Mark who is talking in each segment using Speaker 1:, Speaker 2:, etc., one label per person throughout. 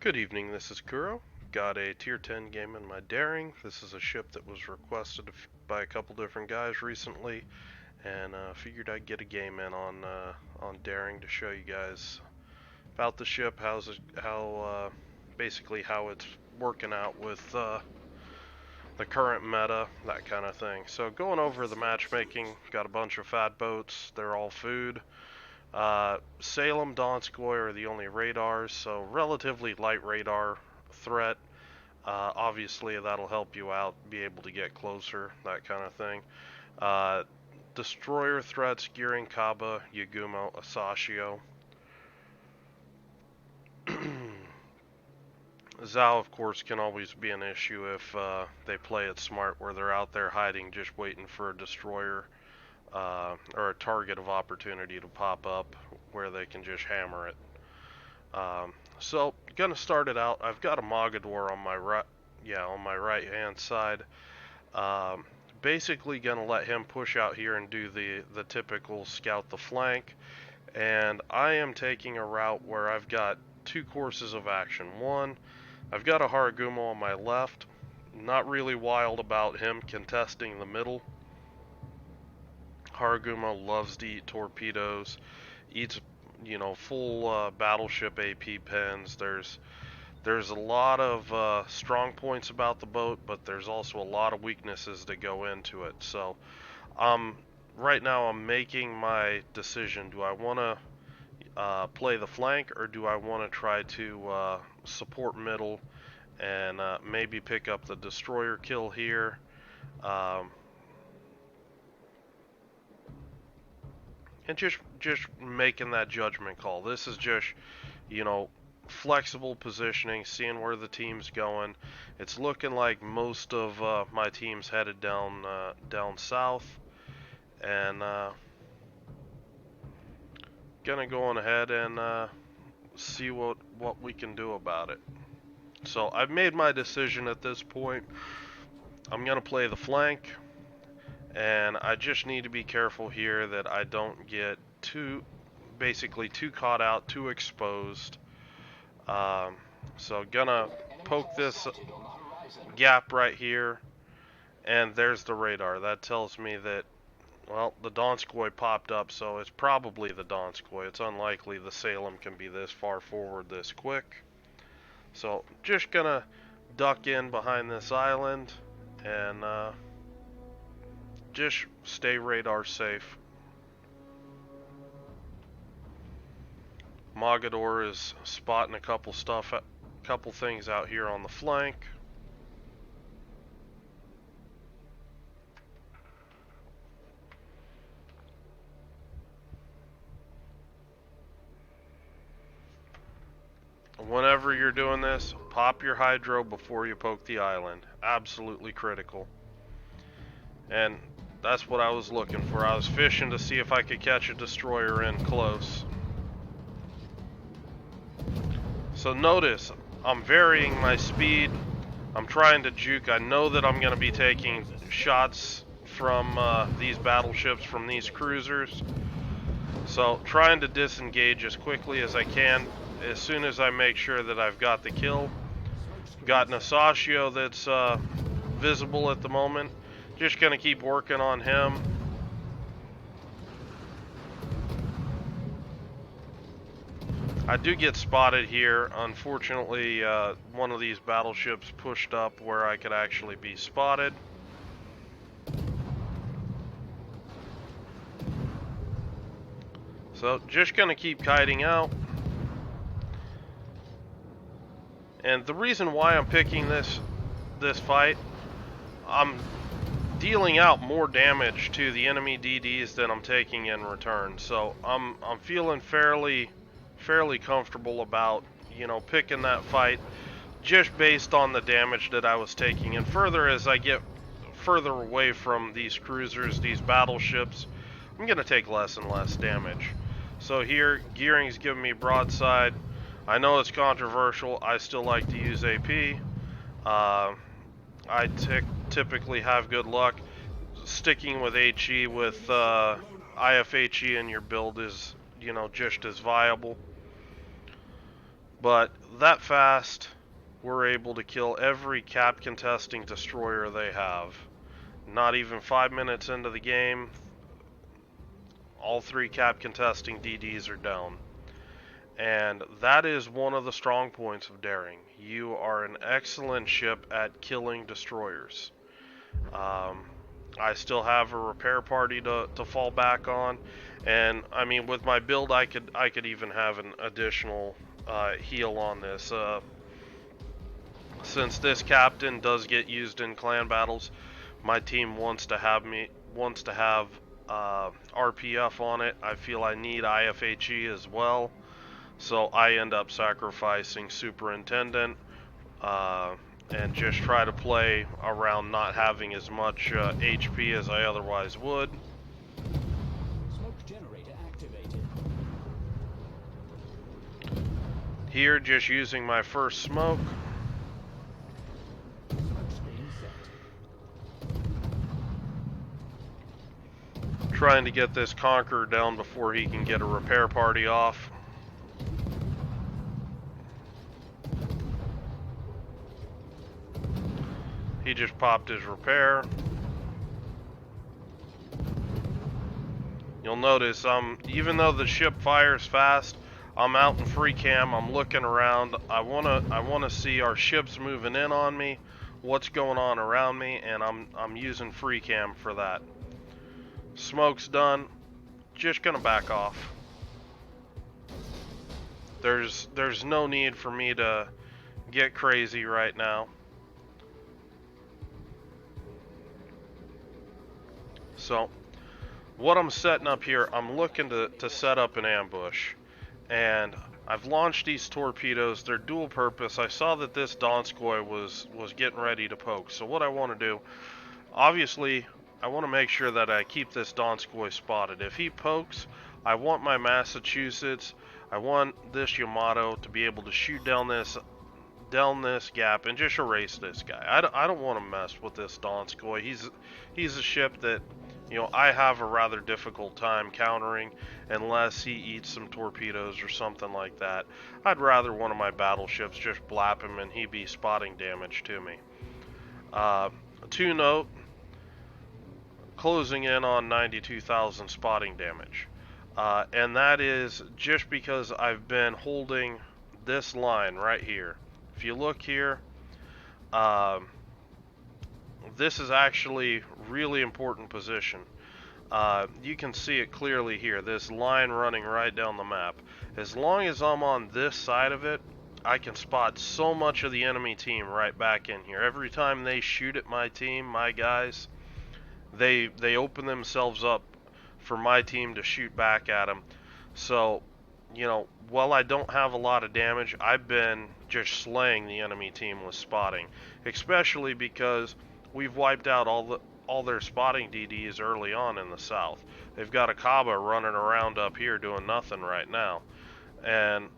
Speaker 1: Good evening, this is Kuro. Got a tier 10 game in my daring. This is a ship that was requested by a couple different guys recently, and figured I'd get a game in on daring to show you guys about the ship, basically how it's working out with the current meta, that kind of thing. So going over the matchmaking, got a bunch of fat boats. They're all food. Salem, Donskoy are the only radars, so relatively light radar threat. Obviously, that'll help you out, be able to get closer, that kind of thing. Uh, Destroyer threats, Gearing, Kaba, Yagumo, Asashio. Zao, of course, can always be an issue if they play it smart, where they're out there hiding, just waiting for a destroyer or a target of opportunity to pop up, where they can just hammer it. So, gonna start it out. I've got a Mogador on my right hand side. Um, Basically gonna let him push out here and do the typical scout the flank, and I am taking a route where I've got two courses of action. One, I've got a Haragumo on my left. Not really wild about him contesting the middle. Haragumo loves to eat torpedoes, eats full battleship AP pens. There's a lot of strong points about the boat, but there's also a lot of weaknesses that go into it. So, right now I'm making my decision. Do I want to play the flank, or do I want to try to support middle and maybe pick up the destroyer kill here? Um, and just making that judgment call. This is just, you know, flexible positioning, seeing where the team's going. It's looking like most of my team's headed down south, and gonna go on ahead and see what we can do about it. So I've made my decision at this point. I'm gonna play the flank, and I just need to be careful here that I don't get basically too caught out, too exposed. Um, so gonna poke this gap right here, and there's the radar. That tells me that, well, the Donskoy popped up, so it's probably the Donskoy. It's unlikely the Salem can be this far forward this quick. So just gonna duck in behind this island and just stay radar safe. Mogador is spotting a couple things out here on the flank. Whenever you're doing this, pop your hydro before you poke the island. Absolutely critical. And that's what I was looking for. I was fishing to see if I could catch a destroyer in close. So notice, I'm varying my speed. I'm trying to juke. I know that I'm going to be taking shots from these battleships, from these cruisers. So trying to disengage as quickly as I can as soon as I make sure that I've got the kill. Got an Asashio that's visible at the moment. Just going to keep working on him. I do get spotted here. Unfortunately, one of these battleships pushed up where I could actually be spotted. So just going to keep kiting out. And the reason why I'm picking this fight, I'm dealing out more damage to the enemy DDs than I'm taking in return. So I'm feeling fairly comfortable about, picking that fight just based on the damage that I was taking. And further, as I get further away from these cruisers, these battleships, I'm going to take less and less damage. So here, Gearing's giving me broadside. I know it's controversial. I still like to use AP. I typically have good luck. Sticking with HE with IFHE in your build is, just as viable. But that fast, we're able to kill every cap contesting destroyer they have. Not even 5 minutes into the game, all 3 cap contesting DDs are down. And that is one of the strong points of Daring. You are an excellent ship at killing destroyers. I still have a repair party to fall back on, and I mean with my build, I could even have an additional heal on this. Since this captain does get used in clan battles, my team wants to have RPF on it. I feel I need IFHE as well, so I end up sacrificing Superintendent. And just try to play around not having as much HP as I otherwise would.
Speaker 2: Smoke generator activated.
Speaker 1: Here, just using my first smoke.
Speaker 2: Smoke screen set.
Speaker 1: Trying to get this Conqueror down before he can get a repair party off. He just popped his repair. You'll notice, even though the ship fires fast, I'm out in free cam. I'm looking around. I wanna see our ships moving in on me, what's going on around me, and I'm using free cam for that. Smoke's done. Just gonna back off. There's no need for me to get crazy right now. So, what I'm setting up here, I'm looking to set up an ambush. And I've launched these torpedoes. They're dual purpose. I saw that this Donskoy was getting ready to poke. So what I want to do, obviously, I want to make sure that I keep this Donskoy spotted. If he pokes, I want my Massachusetts, I want this Yamato to be able to shoot down this gap and just erase this guy. I don't want to mess with this Donskoy. He's a ship that, you know, I have a rather difficult time countering unless he eats some torpedoes or something like that. I'd rather one of my battleships just blap him and he be spotting damage to me. 2 note, closing in on 92,000 spotting damage. And that is just because I've been holding this line right here. If you look here, this is actually really important position. You can see it clearly here, this line running right down the map. As long as I'm on this side of it, I can spot so much of the enemy team right back in here. Every time they shoot at my team, my guys, they open themselves up for my team to shoot back at them. So, you know, while I don't have a lot of damage, I've been just slaying the enemy team with spotting, especially because we've wiped out all their spotting DDs early on in the south. They've got a Kaba running around up here doing nothing right now, and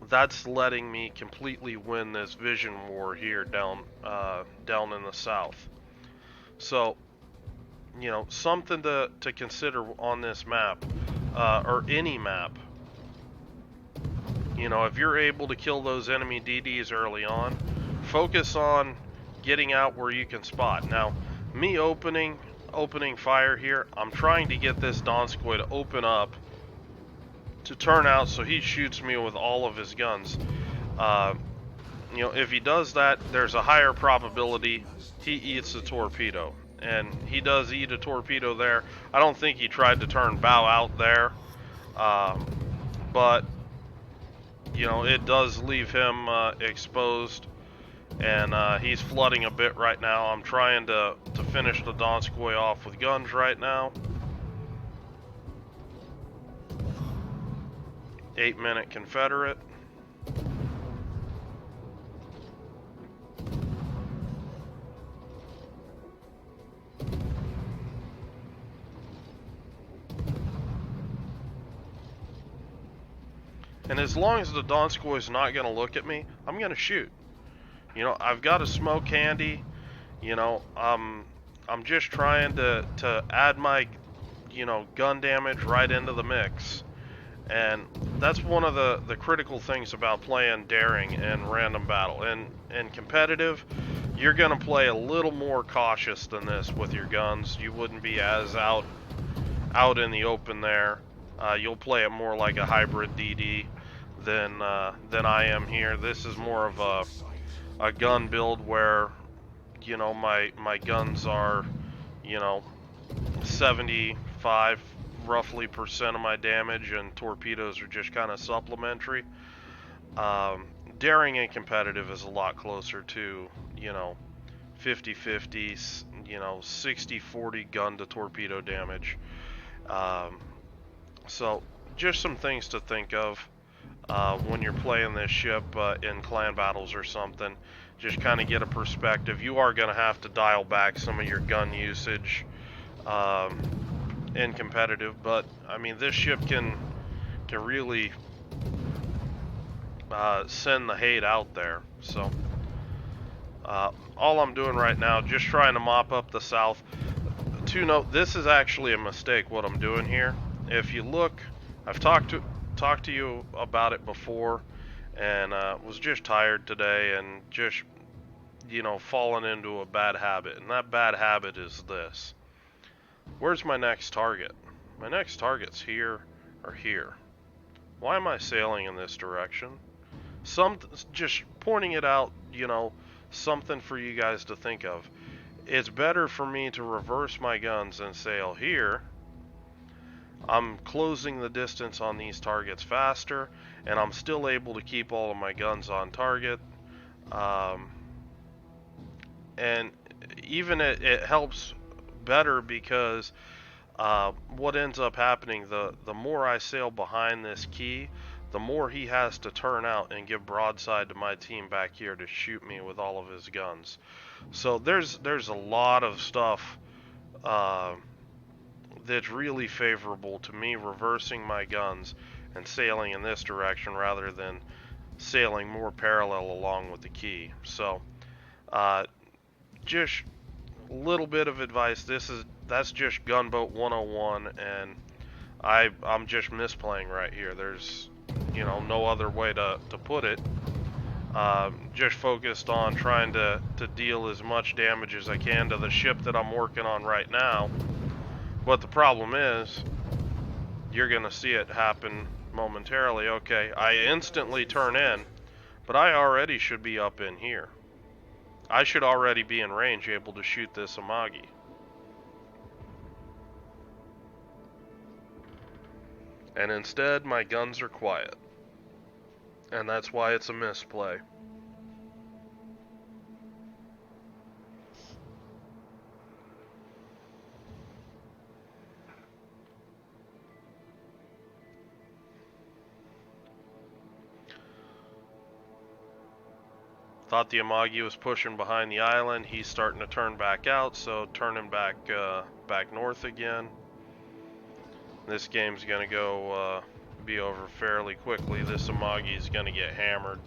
Speaker 1: that's letting me completely win this vision war here down in the south. So, you know, something to consider on this map, or any map. You know, if you're able to kill those enemy DDs early on, focus on getting out where you can spot. Now, me opening fire here, I'm trying to get this Donskoy to open up to turn out so he shoots me with all of his guns. You know, if he does that, there's a higher probability he eats the torpedo. And he does eat a torpedo there. I don't think he tried to turn bow out there. But, you know, it does leave him exposed. And he's flooding a bit right now. I'm trying to finish the Donskoy off with guns right now. 8-minute Confederate. And as long as the Donskoy is not going to look at me, I'm going to shoot. You know, I've got a smoke handy. You know, I'm just trying to add my, you know, gun damage right into the mix. And that's one of the critical things about playing daring and random battle. And competitive, you're going to play a little more cautious than this with your guns. You wouldn't be as out in the open there. You'll play it more like a hybrid DD than I am here. This is more of a gun build where, you know, my guns are, you know, 75 roughly percent of my damage, and torpedoes are just kind of supplementary. Um, Daring and competitive is a lot closer to, you know, 50-50, you know, 60-40 gun to torpedo damage. Um, so just some things to think of when you're playing this ship in clan battles or something. Just kind of get a perspective. You are going to have to dial back some of your gun usage um, in competitive, but I mean this ship can really send the hate out there. So all I'm doing right now, just trying to mop up the south. To note, this is actually a mistake what I'm doing here. If you look, I've talked to you about it before, and was just tired today and just, you know, fallen into a bad habit. And that bad habit is this. Where's my next target? My next target's here or here. Why am I sailing in this direction? Just pointing it out, you know, something for you guys to think of. It's better for me to reverse my guns and sail here. I'm closing the distance on these targets faster, and I'm still able to keep all of my guns on target. Um, and even it helps better because what ends up happening, the more I sail behind this key, the more he has to turn out and give broadside to my team back here to shoot me with all of his guns. So there's a lot of stuff uh, that's really favorable to me reversing my guns and sailing in this direction rather than sailing more parallel along with the key. So uh, just a little bit of advice. That's just gunboat 101, and I'm just misplaying right here. There's, you know, no other way to put it. Just focused on trying to deal as much damage as I can to the ship that I'm working on right now. But the problem is, you're gonna see it happen momentarily. Okay, I instantly turn in, but I already should be up in here. I should already be in range, able to shoot this Amagi. And instead, my guns are quiet. And that's why it's a misplay. Thought the Amagi was pushing behind the island. He's starting to turn back out, so turning back back north again. This game's gonna go be over fairly quickly. This Amagi's gonna get hammered.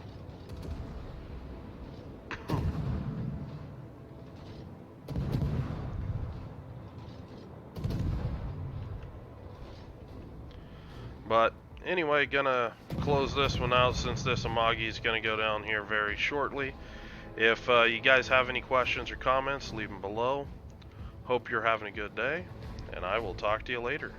Speaker 1: But anyway, gonna close this one out since this Amagi is gonna go down here very shortly. If you guys have any questions or comments, leave them below. Hope you're having a good day, and I will talk to you later.